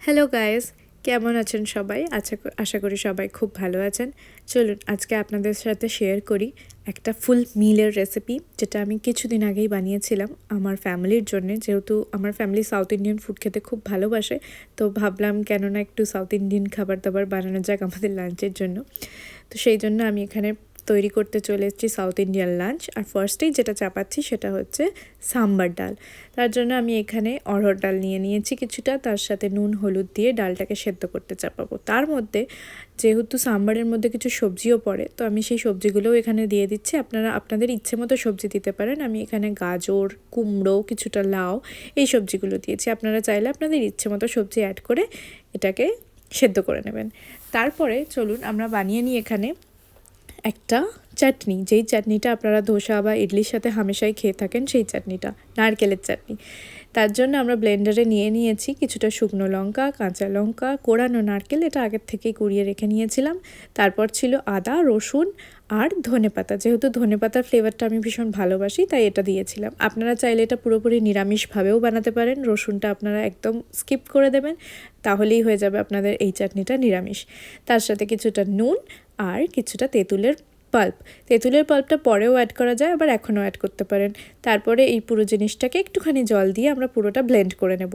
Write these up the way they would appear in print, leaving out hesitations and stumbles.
Hello guys, কেমন আছেন সবাই? আশা করি সবাই খুব ভালো আছেন। চলুন আজকে আপনাদের সাথে শেয়ার করি একটা ফুল মিলের রেসিপি, যেটা আমি কিছুদিন আগেই বানিয়েছিলাম আমার ফ্যামিলির জন্যে। যেহেতু আমার ফ্যামিলি সাউথ ইন্ডিয়ান ফুড খেতে খুব ভালোবাসে, তো ভাবলাম কেননা একটু সাউথ ইন্ডিয়ান খাবার দাবার বানানো যাক আমাদের লাঞ্চের জন্য। তো সেই জন্য আমি এখানে তৈরি করতে চলে এসেছি সাউথ ইন্ডিয়ান লাঞ্চ। আর ফার্স্টেই যেটা চাপাচ্ছি সেটা হচ্ছে সাম্বার ডাল। তার জন্য আমি এখানে অড়হর ডাল নিয়েছি কিছুটা, তার সাথে নুন হলুদ দিয়ে ডালটাকে সেদ্ধ করতে চাপাবো। তার মধ্যে যেহেতু সাম্বারের মধ্যে কিছু সবজিও পড়ে, তো আমি সেই সবজিগুলোও এখানে দিয়ে দিচ্ছি। আপনারা আপনাদের ইচ্ছে মতো সবজি দিতে পারেন। আমি এখানে গাজর, কুমড়ো, কিছুটা লাউ এই সবজিগুলো দিয়েছি। আপনারা চাইলে আপনাদের ইচ্ছে মতো সবজি অ্যাড করে এটাকে সেদ্ধ করে নেবেন। তারপরে চলুন আমরা বানিয়ে নিই এখানে একটা চাটনি, যেই চাটনিটা আপনারা ধোসা বা ইডলির সাথে হামেশাই খেয়ে থাকেন, সেই চাটনিটা নারকেলের চাটনি। তার জন্য আমরা ব্লেন্ডারে নিয়েছি কিছুটা শুকনো লঙ্কা, কাঁচা লঙ্কা, কোড়ানো নারকেল, এটা আগের থেকেই কুড়িয়ে রেখে নিয়েছিলাম। তারপর ছিল আদা, রসুন আর ধনেপাতা। যেহেতু ধনেপাতার ফ্লেভারটা আমি ভীষণ ভালোবাসি, তাই এটা দিয়েছিলাম। আপনারা চাইলে এটা পুরোপুরি নিরামিষভাবেও বানাতে পারেন। রসুনটা আপনারা একদম স্কিপ করে দেবেন, তাহলেই হয়ে যাবে আপনাদের এই চাটনিটা নিরামিষ। তার সাথে কিছুটা নুন আর কিছুটা তেঁতুলের পাল্পটা পরেও অ্যাড করা যায়, আবার এখনও অ্যাড করতে পারেন। তারপরে এই পুরো জিনিসটাকে একটুখানি জল দিয়ে আমরা পুরোটা ব্লেন্ড করে নেব।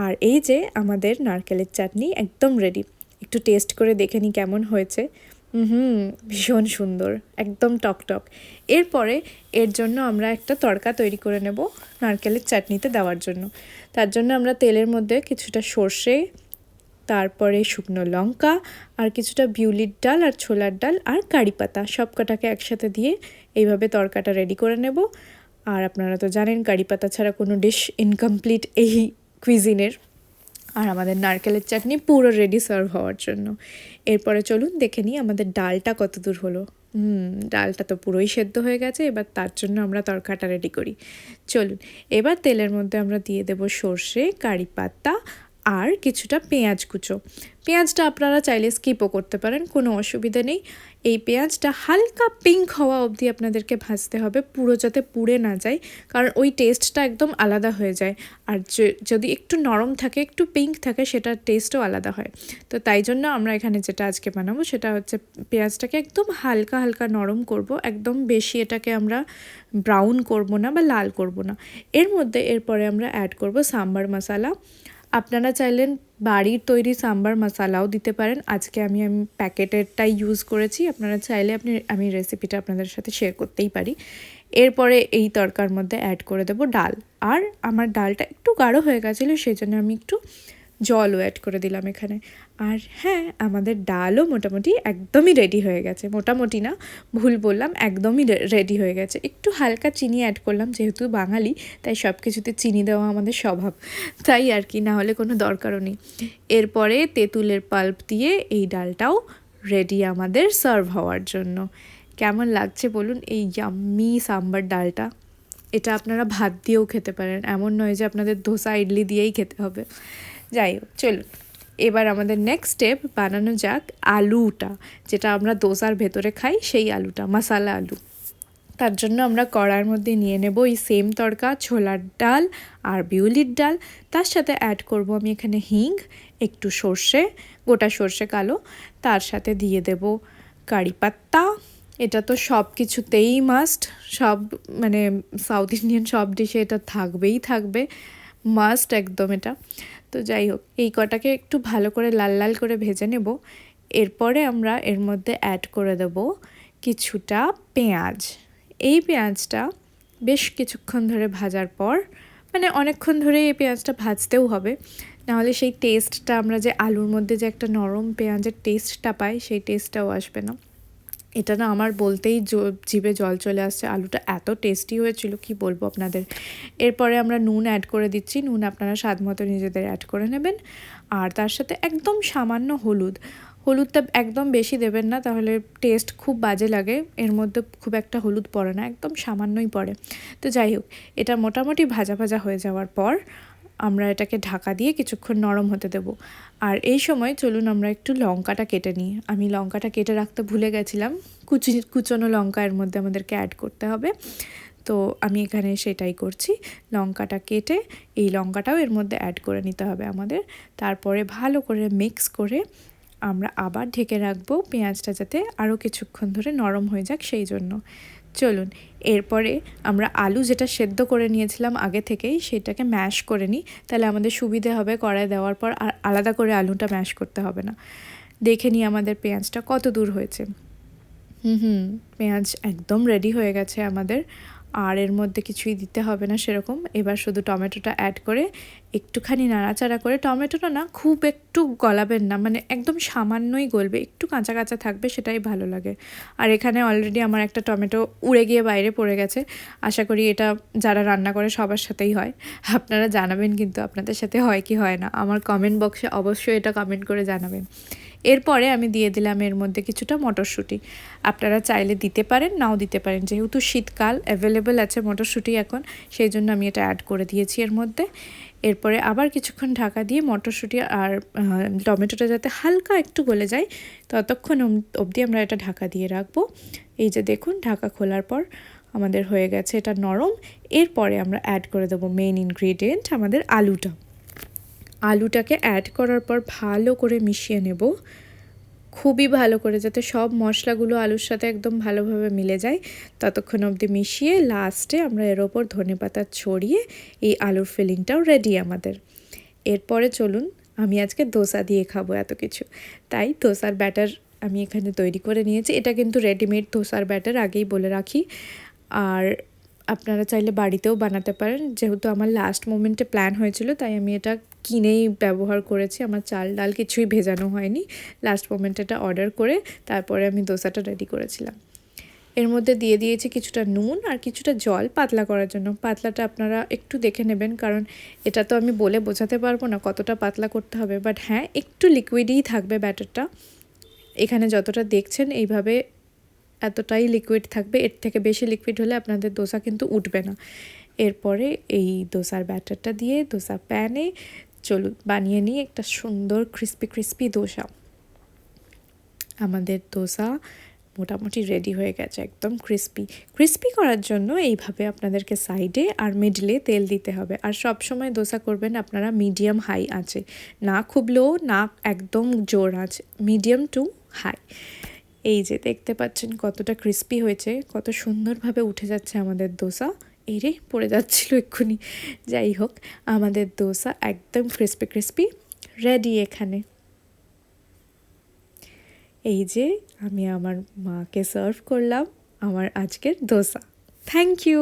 আর এই যে আমাদের নারকেলের চাটনি একদম রেডি। একটু টেস্ট করে দেখে নিই কেমন হয়েছে। ভীষণ সুন্দর, একদম টকটক। এরপরে এর জন্য আমরা একটা তড়কা তৈরি করে নেব নারকেলের চাটনিতে দেওয়ার জন্য। তার জন্য আমরা তেলের মধ্যে কিছুটা সর্ষে, তারপরে শুকনো লঙ্কা আর কিছুটা বিউলির ডাল আর ছোলার ডাল আর কারি পাতা সব কটাকে একসাথে দিয়ে এইভাবে তড়কাটা রেডি করে নেব। আর আপনারা তো জানেন কারি পাতা ছাড়া কোনো ডিশ ইনকমপ্লিট এই কুইজিনের। আর আমাদের নারকেলের চাটনি পুরো রেডি সার্ভ হওয়ার জন্য। এরপরে চলুন দেখে নিই আমাদের ডালটা কত দূর হলো। ডালটা তো পুরোই সেদ্ধ হয়ে গেছে। এবার তার জন্য আমরা তড়কাটা রেডি করি। চলুন এবার তেলের মধ্যে আমরা দিয়ে দেব সর্ষে, কারি পাতা আর কিছুটা পেঁয়াজ কুচো। পেঁয়াজটা আপনারা চাইলে স্কিপও করতে পারেন, কোনো অসুবিধা নেই। এই পেঁয়াজটা হালকা পিঙ্ক হওয়া অবধি আপনাদেরকে ভাজতে হবে, পুরো যাতে পুড়ে না যায়, কারণ ওই টেস্টটা একদম আলাদা হয়ে যায়। আর যদি একটু নরম থাকে, একটু পিঙ্ক থাকে, সেটার টেস্টও আলাদা হয়। তো তাই জন্য আমরা এখানে যেটা আজকে বানাবো সেটা হচ্ছে পেঁয়াজটাকে একদম হালকা হালকা নরম করব, একদম বেশি এটাকে আমরা ব্রাউন করব না বা লাল করব না। এরপরে আমরা অ্যাড করব সাম্বার মশলা। আপনারা চাইলেন বাড়ির তৈরি সাম্বার মশলাও দিতে পারেন। আজকে আমি প্যাকেটেরটাই ইউজ করেছি। আপনারা চাইলে আমি রেসিপিটা আপনাদের সাথে শেয়ার করতেই পারি। এরপরে এই তড়কার মধ্যে অ্যাড করে দেব ডাল। আর আমার ডালটা একটু গাঢ় হয়ে গেছিলো, সেই জন্য আমি একটু জলও অ্যাড করে দিলাম এখানে। আর হ্যাঁ, আমাদের ডালও মোটামুটি একদমই রেডি হয়ে গেছে। মোটামুটি না, ভুল বললাম, একদমই রেডি হয়ে গেছে। একটু হালকা চিনি অ্যাড করলাম, যেহেতু বাঙালি তাই সব কিছুতে চিনি দেওয়া আমাদের স্বভাব, তাই আর কি, না হলে কোনো দরকারও নেই। এরপরে তেঁতুলের পাল্প দিয়ে এই ডালটাও রেডি আমাদের সার্ভ হওয়ার জন্য। কেমন লাগছে বলুন এই ইয়াম্মি সাম্বার ডালটা? এটা আপনারা ভাত দিয়েও খেতে পারেন, এমন নয় যে আপনাদের ধোসা ইডলি দিয়েই খেতে হবে। যাই হোক, চলুন এবার আমাদের নেক্সট স্টেপ বানানো যাক আলুটা, যেটা আমরা দোসার ভেতরে খাই, সেই আলুটা, মশালা আলু। তার জন্য আমরা কড়ার মধ্যে নিয়ে নেব এই সেম তড়কা, ছোলার ডাল আর বিউলির ডাল। তার সাথে অ্যাড করব আমি এখানে হিং, একটু সর্ষে, গোটা সর্ষে কালো, তার সাথে দিয়ে দেব কারি পাত্তা। এটা তো সব কিছুতেই মাস্ট, সব মানে সাউথ ইন্ডিয়ান সব ডিশে এটা থাকবে, মাস্ট একদম এটা। তো যাই হোক, এই কটাকে একটু ভালো করে লাল লাল করে ভেজে নেব। এরপরে আমরা এর মধ্যে অ্যাড করে দেব কিছুটা পেঁয়াজ। এই পেঁয়াজটা বেশ কিছুক্ষণ ধরে ভাজার পর, মানে অনেকক্ষণ ধরে এই পেঁয়াজটা ভাজতেও হবে, নাহলে সেই টেস্টটা, আমরা যে আলুর মধ্যে যে একটা নরম পেঁয়াজের টেস্টটা পাই, সেই টেস্টটাও আসবে না। এটা না আমার বলতেই জিভে জল চলে আসছে, আলুটা এত টেস্টি হয়েছিল কি বলবো আপনাদের। এরপরে আমরা নুন অ্যাড করে দিচ্ছি। নুন আপনারা স্বাদ মতো নিজেদের অ্যাড করে নেবেন। আর তার সাথে একদম সামান্য হলুদটা একদম বেশি দেবেন না, তাহলে টেস্ট খুব বাজে লাগে। এর মধ্যে খুব একটা হলুদ পড়ে না, একদম সামান্যই পড়ে। তো যাই হোক, এটা মোটামুটি ভাজা ভাজা হয়ে যাওয়ার পর আমরা এটাকে ঢাকা দিয়ে কিছুক্ষণ নরম হতে দেব। আর এই সময় চলুন আমরা একটু লঙ্কাটা কেটে নিই। আমি লঙ্কাটা কেটে রাখতে ভুলে গেছিলাম, কুচনো লঙ্কা এর মধ্যে আমাদেরকে অ্যাড করতে হবে। তো আমি এখানে সেটাই করছি, লঙ্কাটা কেটে এই লঙ্কাটাও এর মধ্যে অ্যাড করে নিতে হবে আমাদের। তারপরে ভালো করে মিক্স করে আমরা আবার ঢেকে রাখবো পেঁয়াজটা যাতে আরও কিছুক্ষণ ধরে নরম হয়ে যাক সেই জন্য। চলুন এরপরে আমরা আলু যেটা সেদ্ধ করে নিয়েছিলাম আগে থেকেই সেটাকে ম্যাশ করে নিই, তাহলে আমাদের সুবিধে হবে কড়াই দেওয়ার পর আর আলাদা করে আলুটা ম্যাশ করতে হবে না। দেখে নিই আমাদের পেঁয়াজটা কত দূর হয়েছে। পেঁয়াজ একদম রেডি হয়ে গেছে আমাদের, আর এর মধ্যে কিছুই দিতে হবে না সেরকম। এবার শুধু টমেটোটা অ্যাড করে একটুখানি নাড়াচাড়া করে, টমেটোটা না খুব একটু গলাবেন না, মানে একদম সামান্যই গলবে, একটু কাঁচা কাঁচা থাকবে, সেটাই ভালো লাগে। আর এখানে অলরেডি আমার একটা টমেটো উড়ে গিয়ে বাইরে পড়ে গেছে। আশা করি এটা যারা রান্না করে সবার সাথেই হয়। আপনারা জানাবেন কিন্তু আপনাদের সাথে হয় কি হয় না, আমার কমেন্ট বক্সে অবশ্যই এটা কমেন্ট করে জানাবেন। এরপরে আমি দিয়ে দিলাম এর মধ্যে কিছুটা মটরশুঁটি। আপনারা চাইলে দিতে পারেন, নাও দিতে পারেন, যেহেতু শীতকাল অ্যাভেলেবেল আছে মটরশুঁটি এখন, সেই জন্য আমি এটা অ্যাড করে দিয়েছি এর মধ্যে। এরপরে আবার কিছুক্ষণ ঢাকা দিয়ে মটরশুঁটি আর টমেটোটা যাতে হালকা একটু গলে যায় ততক্ষণ অবধি আমরা এটা ঢাকা দিয়ে রাখবো। এই যে দেখুন ঢাকা খোলার পর আমাদের হয়ে গেছে এটা নরম। এরপরে আমরা অ্যাড করে দেবো মেইন ইনগ্রিডিয়েন্ট আমাদের আলুটা। আলুটাকে অ্যাড করার পর ভালো করে মিশিয়ে নেব, খুবই ভালো করে, যাতে সব মশলাগুলো আলুর সাথে একদম ভালোভাবে মিলে যায় ততক্ষণ অবধি মিশিয়ে লাস্টে আমরা এর ওপর ধনেপাতা ছড়িয়ে এই আলুর ফিলিংটাও রেডি আমাদের। এরপরে চলুন, আমি আজকে দোসা দিয়ে খাবো এত কিছু, তাই দোসার ব্যাটার আমি এখানে তৈরি করে নিয়েছি। এটা কিন্তু রেডিমেড দোসার ব্যাটার, আগেই বলে রাখি। আর আপনারা চাইলে বাড়িতেও বানাতে পারেন, যেহেতু আমার লাস্ট মোমেন্টে প্ল্যান হয়েছিল তাই আমি এটা কিনেই ব্যবহার করেছি, আমার চাল ডাল কিছুই ভেজানো হয়নি। লাস্ট মোমেন্টে এটা অর্ডার করে তারপরে আমি দোসাটা রেডি করেছিলাম। এর মধ্যে দিয়ে দিয়েছি কিছুটা নুন আর কিছুটা জল পাতলা করার জন্য। পাতলাটা আপনারা একটু দেখে নেবেন, কারণ এটা তো আমি বলে বোঝাতে পারবো না কতটা পাতলা করতে হবে, বাট হ্যাঁ একটু লিকুইডই থাকবে ব্যাটারটা। এখানে যতটা দেখছেন এইভাবে এতটাই লিকুইড থাকবে, এর থেকে বেশি লিকুইড হলে আপনাদের দোসা কিন্তু উঠবে না। এরপরে এই দোসার ব্যাটারটা দিয়ে দোসা প্যানে চলুন বানিয়ে নিই একটা সুন্দর ক্রিস্পি ক্রিস্পি দোসা। আমাদের দোসা মোটামুটি রেডি হয়ে গেছে, একদম ক্রিস্পি। ক্রিস্পি করার জন্য এইভাবে আপনাদেরকে সাইডে আর মিডলে তেল দিতে হবে। আর সব সময় দোসা করবেন আপনারা মিডিয়াম হাই আছে, না খুব লো না একদম জোর আছে, মিডিয়াম টু হাই। এই যে দেখতে পাচ্ছেন কতটা ক্রিস্পি হয়েছে, কত সুন্দরভাবে উঠে যাচ্ছে আমাদের দোসা। এরে পড়ে যাচ্ছিল এক্ষুনি, যাই হোক আমাদের দোসা একদম ক্রিস্পি ক্রিস্পি রেডি এখানে। এই যে আমি আমার মাকে সার্ভ করলাম আমার আজকের দোসা। Thank you.